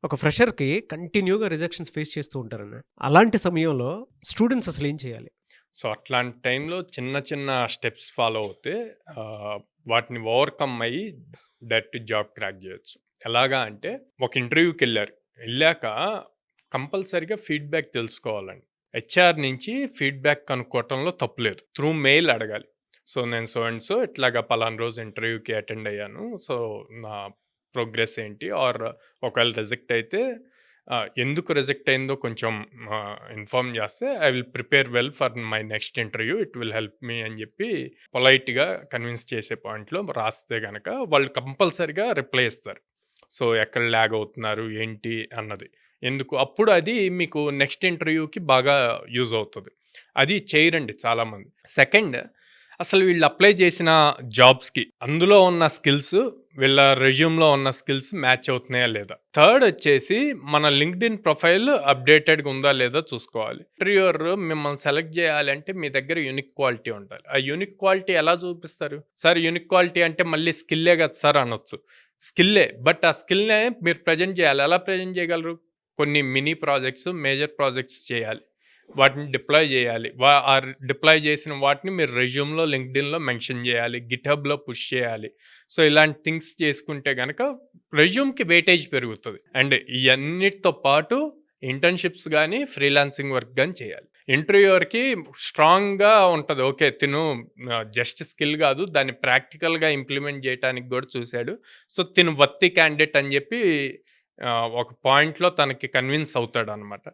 ఒక ఫ్రెషర్‌కి కంటిన్యూగా rejections face చేస్తూ ఉంటారన్న. అలాంటి సమయంలో స్టూడెంట్స్ అసలేం చేయాలి? సో, అట్లాంటి టైంలో చిన్న చిన్న స్టెప్స్ ఫాలో అవుతే వాటిని ఓవర్‌కమ్ అయ్యి డైరెక్ట్ జాబ్ క్రాక్ జేయొచ్చు. ఎలాగా అంటే ఒక ఇంటర్వ్యూకెళ్లారు. ఎళ్ళాక కంపల్సరీగా ఫీడ్‌బ్యాక్ తెలుసుకోవాలండి. హెచ్ఆర్ నుంచి ఫీడ్‌బ్యాక్ కనుక్కోవటంలో తప్పు లేదు. త్రూ మెయిల్ అడగాలి. సో, నేను సో అండ్ సో ఇట్లాగా పలానా రోజు ఇంటర్వ్యూకి అటెండ్ అయ్యాను. సో, నా ప్రోగ్రెస్ ఏంటి? ఆర్ ఒకవేళ రిజెక్ట్ అయితే ఎందుకు రిజెక్ట్ అయిందో కొంచెం ఇన్ఫార్మ్ చేస్తే I will prepare well for my next interview. It will help me అని చెప్పి పొలైట్‌గా కన్విన్స్ చేసే పాయింట్‌లో రాస్తే గనక వాళ్ళు కంపల్సరీగా రిప్లై ఇస్తారు. సో, ఎక్కడ ల్యాగ్ అవుతున్నారు ఏంటి అన్నది. ఎందుకు అప్పుడు అది మీకు నెక్స్ట్ ఇంటర్వ్యూకి బాగా యూజ్ అవుతది. అది చేయరండి చాలామంది. సెకండ్, అసలు వీళ్ళు అప్లై చేసిన జాబ్స్‌కి అందులో ఉన్న స్కిల్స్ వీళ్ళ రెజ్యూమ్‌లో ఉన్న స్కిల్స్ మ్యాచ్ అవుతున్నాయా లేదా? థర్డ్ వచ్చేసి మన లింక్డ్ఇన్ ప్రొఫైల్ అప్‌డేటెడ్‌గా ఉందా లేదా చూసుకోవాలి. ఇంటర్వ్యూయర్ మిమ్మల్ని సెలెక్ట్ చేయాలంటే మీ దగ్గర యూనిక్ క్వాలిటీ ఉండాలి. ఆ యూనిక్ క్వాలిటీ ఎలా చూపిస్తారు? సార్ యూనిక్ క్వాలిటీ అంటే మళ్ళీ స్కిల్లే కదా సార్ అనొచ్చు. స్కిల్లే. బట్ ఆ స్కిల్‌నే మీరు ప్రెజెంట్ చేయాలి. ఎలా ప్రెజెంట్ చేయగలరు? కొన్ని మినీ ప్రాజెక్ట్స్, మేజర్ ప్రాజెక్ట్స్ చేయాలి. వాటిని డిప్లాయ్ చేయాలి. డిప్లాయ్ చేసిన వాటిని మీరు రెజ్యూమ్‌లో, లింక్డ్ఇన్‌లో మెన్షన్ చేయాలి. గిట్‌హబ్‌లో పుష్ చేయాలి. సో, ఇలాంటి థింగ్స్ చేసుకుంటే గనక రెజ్యూమ్‌కి వెయిటేజ్ పెరుగుతది. అండ్ ఇయన్నిటితో పాటు ఇంటర్న్‌షిప్స్ గాని, ఫ్రీలాన్సింగ్ వర్క్ గాని చేయాలి. ఇంటర్వ్యూయర్‌కి స్ట్రాంగ్‌గా ఉంటది. ఓకే. తిను జస్ట్ స్కిల్ గాదు. దాన్ని ప్రాక్టికల్‌గా ఇంప్లిమెంట్ చేయటానికి గూడా చూసాడు. సో, తిను వర్తీ క్యాండిడేట్ అని జెప్పి ఒక పాయింట్‌లో తనకి కన్విన్స్ అవుతాడనమాట.